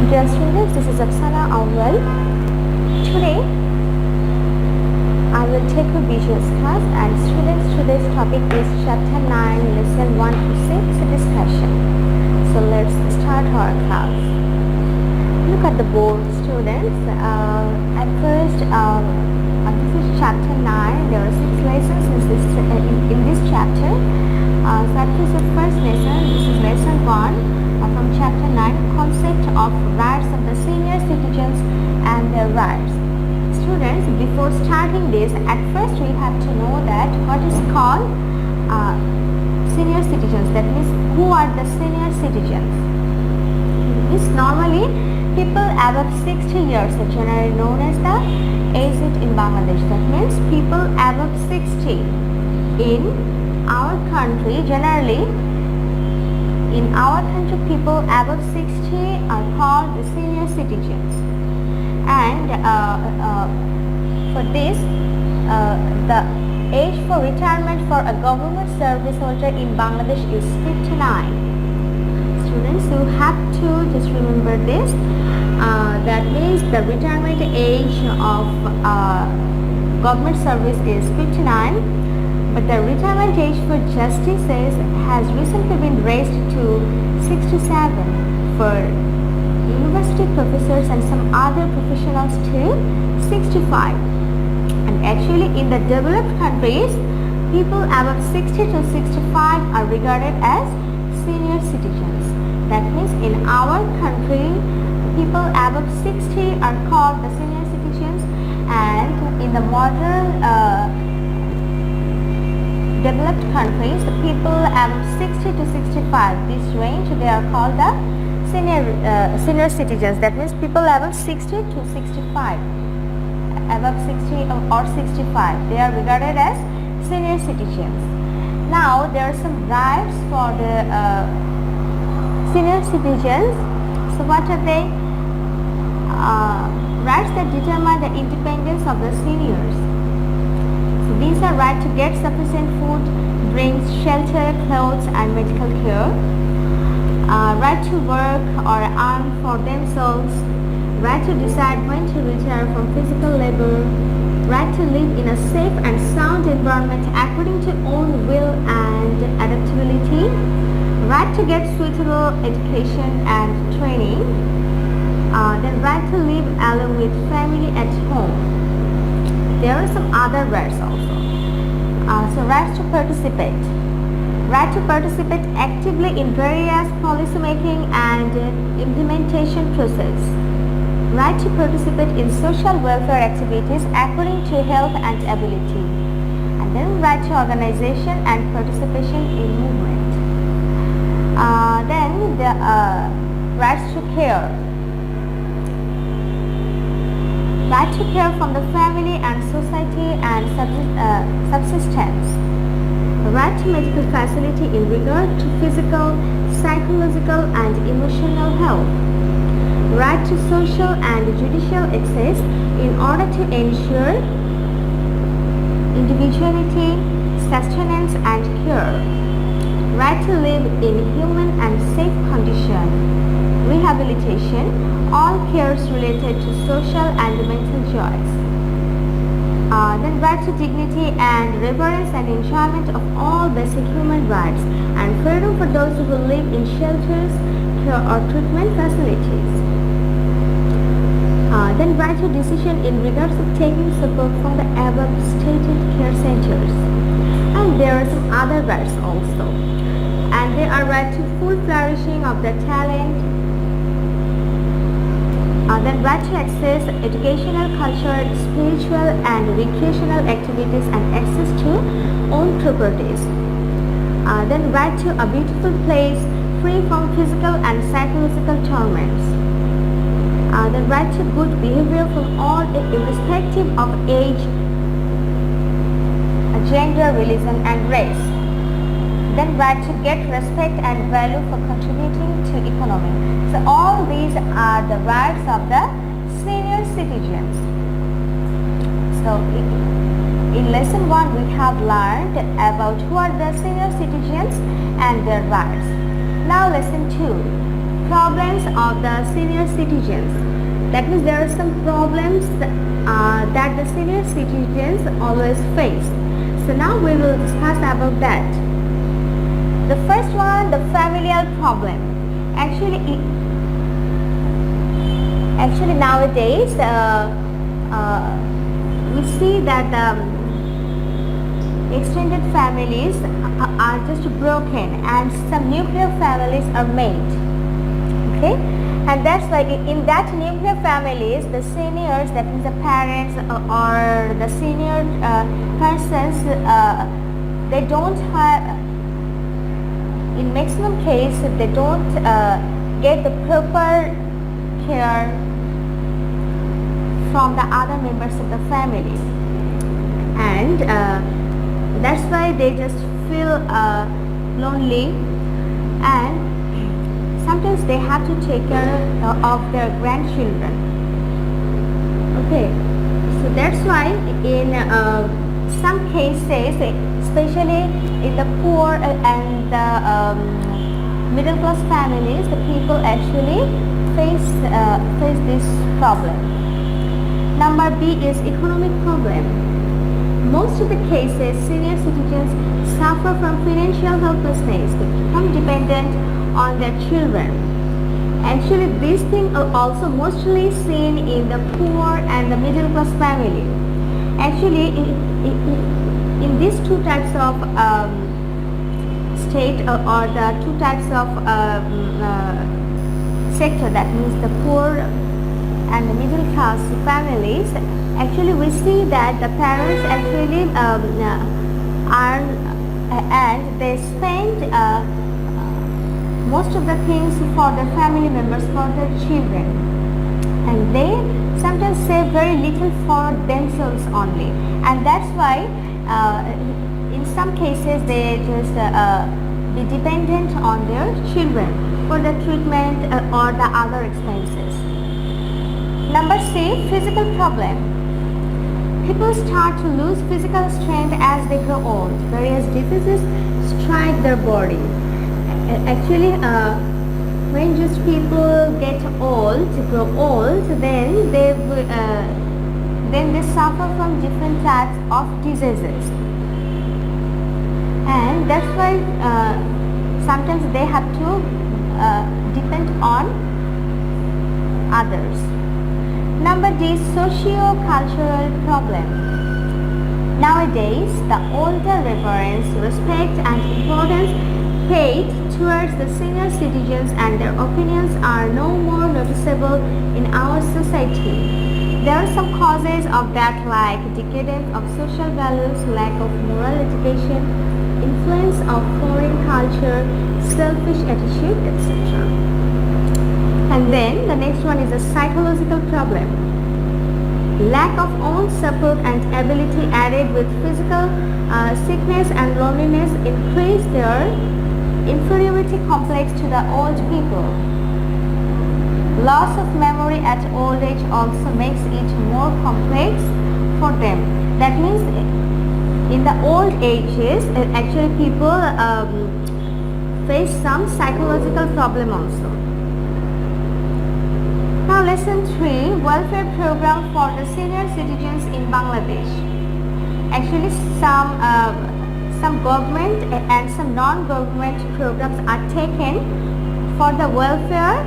Dear students, this is Afsana Awal. Today I will take a BGS class, and students, today's topic is chapter 9, lesson 1 to 6 discussion. So let's start our class. Look at the board, students. At first, this is chapter 9. There are 6 lessons in this chapter. So at first, the first lesson, this is lesson 1. From chapter 9, concept of rights of the senior citizens and their rights. Students, before starting this, at first we have to know that what is called senior citizens. That means, who are the senior citizens? This normally people above 60 years are generally known as the aged in Bangladesh. That means people above 60 in our country. Generally in our country, people above 60 are called the senior citizens, and for this, the age for retirement for a government service holder in Bangladesh is 59. Students, you have to just remember this. That means the retirement age of government service is 59. But the retirement age for justices has recently been raised to 67 for university professors and some other professionals to 65. And actually in the developed countries, people above 60 to 65 are regarded as senior citizens. That means in our country, people above 60 are called the senior citizens, and in the modern developed countries, the people above 60 to 65, this range, they are called the senior citizens. That means people above 60 to 65, above 60 or 65, they are regarded as senior citizens. Now there are some rights for the senior citizens. So what are they? Rights that determine the independence of the seniors. These are right to get sufficient food, drinks, shelter, clothes and medical care, right to work or earn for themselves, right to decide when to retire from physical labor, right to live in a safe and sound environment according to own will and adaptability, right to get suitable education and training, then right to live alone with family at home. There are some other rights also. So rights to participate. Right to participate actively in various policy making and implementation process. Right to participate in social welfare activities according to health and ability. And then right to organization and participation in movement. Then the rights to care. Right to care from the family and society and subsistence. Right to medical facility in regard to physical, psychological and emotional health. Right to social and judicial access in order to ensure individuality, sustenance and care. Right to live in human and safe condition. Rehabilitation, all cares related to social and mental joys. Then right to dignity and reverence and enjoyment of all basic human rights, and freedom for those who will live in shelters, care or treatment facilities. Then right to decision in regards to taking support from the above stated care centers. And there are some other rights also. And they are right to full flourishing of their talent, then right to access educational, cultural, spiritual and recreational activities and access to own properties. Then right to a beautiful place free from physical and psychological torments. Then right to good behavior from all irrespective of age, gender, religion and race. Then right to get respect and value for contributing to economy. So all these are the rights of the senior citizens. So in lesson 1 we have learned about who are the senior citizens and their rights. Now lesson 2. problems of the senior citizens. That means there are some problems that the senior citizens always face. So now we will discuss about that. The first one, the familial problem. Actually nowadays we see that extended families are just broken and some nuclear families are made. Okay, and that's why in that nuclear families, the seniors, that means the parents or the senior persons, they don't have, in maximum case, they don't get the proper care from the other members of the family, and that's why they just feel lonely, and sometimes they have to take care of their grandchildren. Okay, so that's why in some cases, especially in the poor and the middle class families, the people actually face this problem. Number B is economic problem. Most of the cases, senior citizens suffer from financial helplessness. They become dependent on their children. Actually, this thing are also mostly seen in the poor and the middle class family. Actually, in these two types of state or the two types of sector, that means the poor and the middle class families, actually we see that the parents actually earn and they spend most of the things for their family members, for their children, and they sometimes save very little for themselves only, and that's why in some cases they just be dependent on their children for the treatment or the other expenses. Number C, physical problem. People start to lose physical strength as they grow old. Various diseases strike their body. Actually, when just people get old, grow old, then they suffer from different types of diseases, and that's why sometimes they have to depend on others. Number D, socio-cultural problem. Nowadays, the older reverence, respect and importance paid towards the senior citizens and their opinions are no more noticeable in our society. There are some causes of that, like decadence of social values, lack of moral education, influence of foreign culture, selfish attitude, etc. And then the next one is a psychological problem. Lack of own support and ability added with physical sickness and loneliness increase their inferiority complex to the old people. Loss of memory at old age also makes it more complex for them. That means in the old ages, actually people face some psychological problem also. Now lesson 3, welfare program for the senior citizens in Bangladesh. Actually some government and some non-government programs are taken for the welfare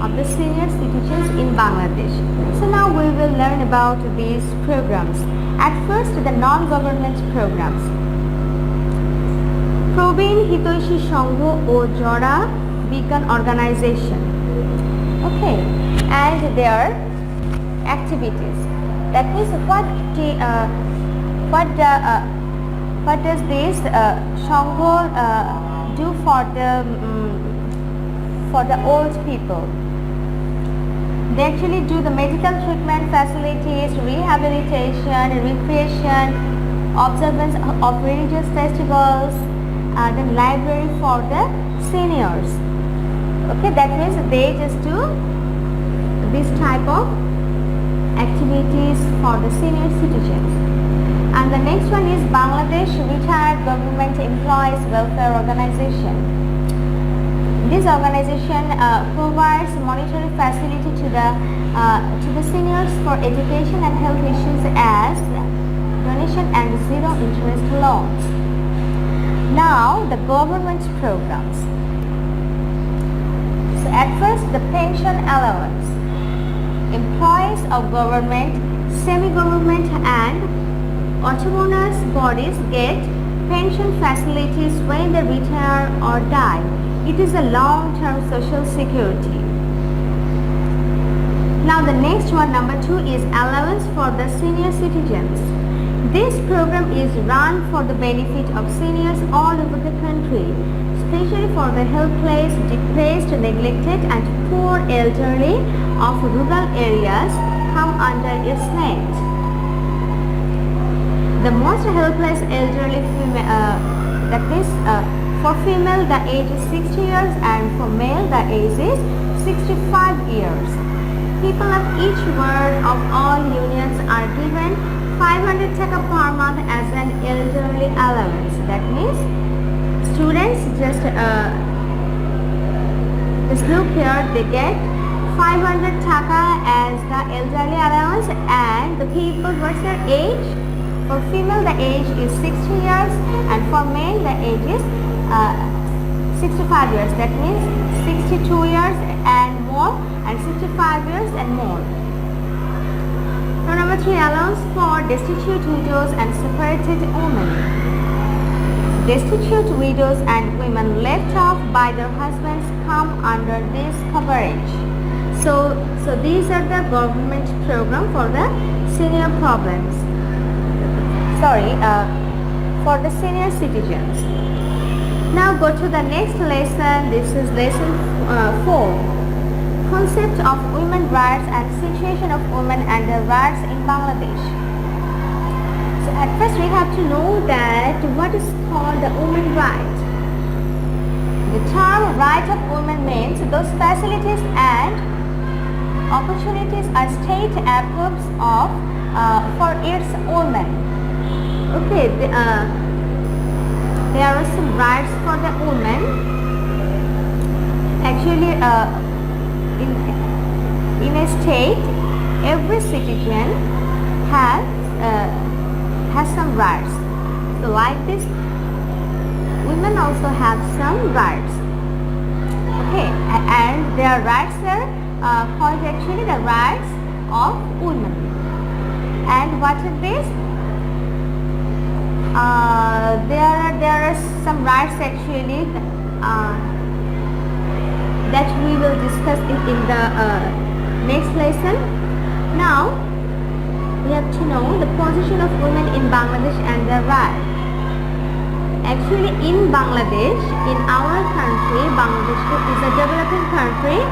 of the senior citizens in Bangladesh. So now we will learn about these programs. At first, the non-government programs. Probin Hitoishi Shongho or Jora Beacon Organization. Okay, and their activities. That means what does this Shongho do for the old people? They actually do the medical treatment facilities, rehabilitation, recreation, observance of religious festivals, then library for the seniors. Okay, that means they just do this type of activities for the senior citizens. And the next one is Bangladesh Retired Government Employees Welfare Organization. This organization provides monetary facility to the seniors for education and health issues as donation and zero interest loans. Now the government programs. So at first, the pension allowance. Employees of government, semi-government and autonomous bodies get pension facilities when they retire or die. It is a long-term social security. Now the next one, number 2, is allowance for the senior citizens. This program is run for the benefit of seniors all over the country, especially for the helpless, depressed, neglected and poor elderly of rural areas come under its net. The most helpless elderly female, that is for female the age is 60 years and for male the age is 65 years. People of each ward of all unions are given 500 taka per month as an elderly allowance. That means students just look here, they get 500 taka as the elderly allowance, and the people what's their age? For female the age is 60 years and for male the age is 65 years. That means 62 years and more and 65 years and more. Now number 3, allowance for destitute widows and separated women. Destitute widows and women left off by their husbands come under this coverage. So these are the government program for the senior problems. For the senior citizens. Now go to the next lesson. This is lesson 4. Concept of women rights and situation of women and their rights in Bangladesh. So at first we have to know that what is called the women right. The term right of women means those facilities and opportunities a state approves of for its women. Okay, there are some rights for the women. Actually, in a state, every citizen has some rights. So like this, women also have some rights. Okay, and their rights are called actually the rights of women. And what is this? There are some rights actually that we will discuss in the next lesson. Now we have to know the position of women in Bangladesh and their rights. Actually in Bangladesh, in our country, Bangladesh is a developing country.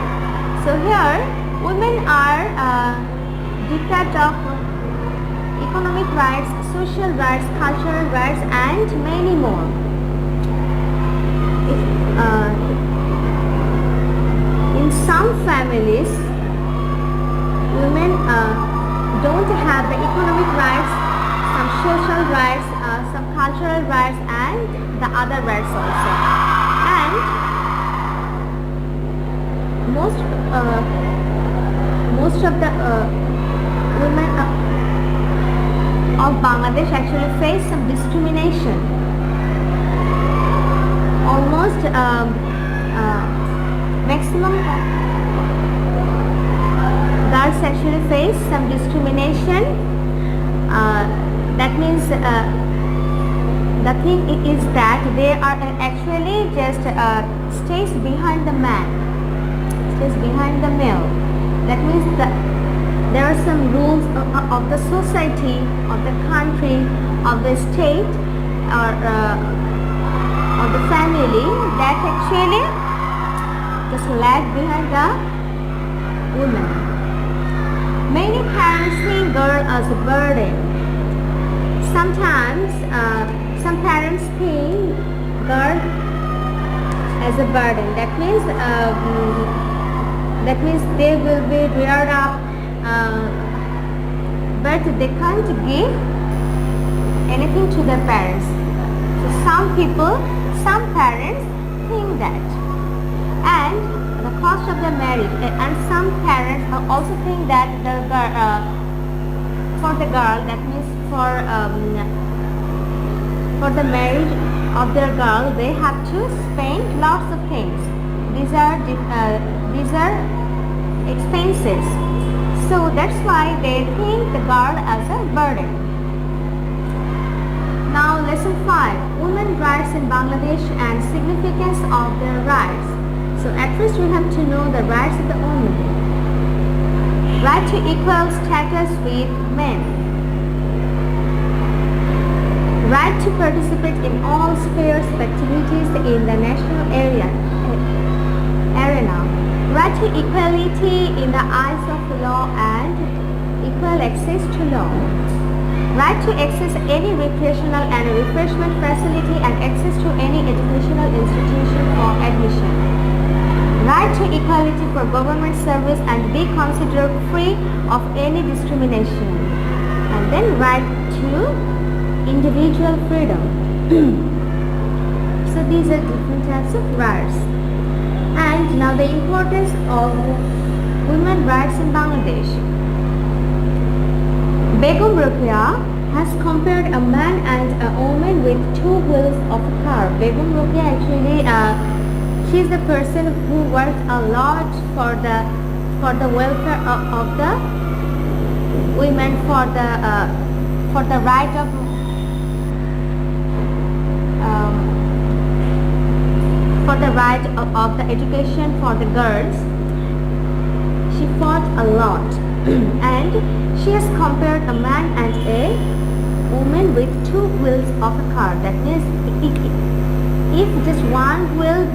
So here women are deprived of economic rights, social rights, cultural rights and many more. In some families, women don't have the economic rights, some social rights, some cultural rights and the other rights also. And most of the women of Bangladesh actually face some discrimination. Almost maximum girls actually face some discrimination. That means the thing is that they are actually just stays behind the man, stays behind the male. That means there are some rules of the society, of the country, of the state or of the family that actually just lag behind the woman. Many parents see girl as a burden. Sometimes some parents see girl as a burden. That means they will be reared up, but they can't give anything to their parents. So some parents think that. And the cost of the marriage. And some parents also think that the girl, for the girl, that means for the marriage of their girl, they have to spend lots of things. These are expenses. So that's why they think the girl as a burden. Now lesson 5, women rights in Bangladesh and significance of their rights. So at first we have to know the rights of the women. Right to equal status with men. Right to participate in all spheres of activities in the national arena. Right to equality in the eyes of the law and equal access to law. Right to access any recreational and refreshment facility and access to any educational institution for admission. Right to equality for government service and be considered free of any discrimination. And then right to individual freedom. So these are different types of rights. And now the importance of women's rights in Bangladesh. Begum Ruqya has compared a man and a woman with two wheels of a car. Begum Ruqya actually, she's the person who works a lot for the welfare of the women, for the right of the education for the girls. She fought a lot and she has compared a man and a woman with two wheels of a car. That means if just one wheel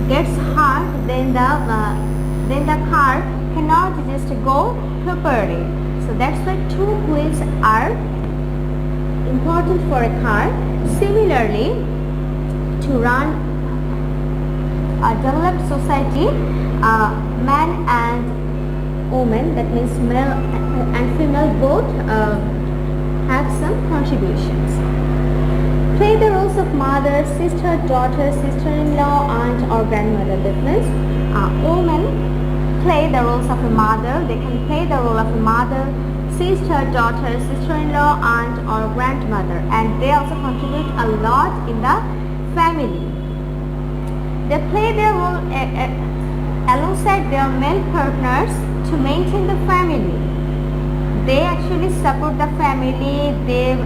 gets hard, then the car cannot just go properly. So that's why two wheels are important for a car. Similarly, to run a developed society, man and woman, that means male and female, both have some contributions. Play the roles of mother, sister, daughter, sister-in-law, aunt or grandmother. That means women play the roles of a mother. They can play the role of a mother, sister, daughter, sister-in-law, aunt or grandmother, and they also contribute a lot in the family. They play their role alongside their male partners to maintain the family. They actually support the family. They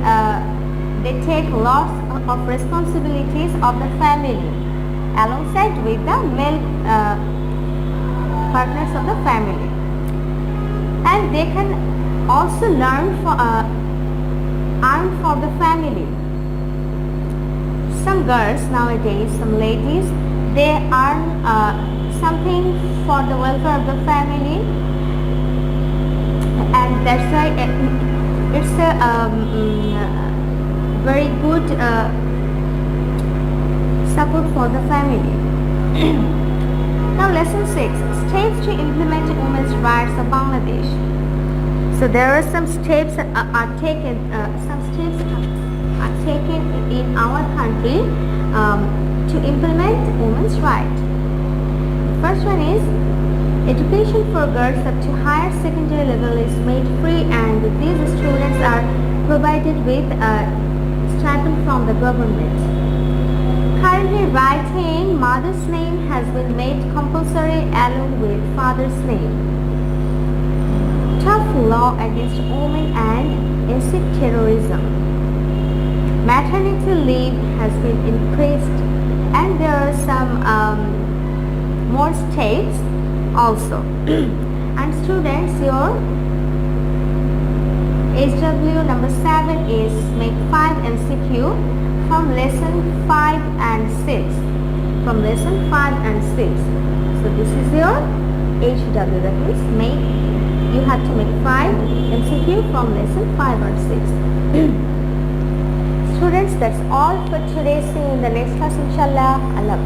take lots of responsibilities of the family alongside with the male partners of the family, and they can also earn for the family. Some girls nowadays, some ladies, they earn something for the welfare of the family, and that's why it's a very good support for the family. Now lesson 6, steps to implement women's rights of Bangladesh. So there are some steps are taken in our country to implement women's rights. First one is education for girls up to higher secondary level is made free, and these students are provided with a stipend from the government. Currently, writing mother's name has been made compulsory along with father's name. Tough law against women and acid terrorism. Maternity leave has been increased, and there are some more steps also. And students, your HW number 7 is make 5 MCQ from lesson 5 and 6. From lesson 5 and 6. So this is your HW, that means you have to make 5 MCQ from lesson 5 or 6. Students, that's all for today. See you in the next class, inshallah. Allah.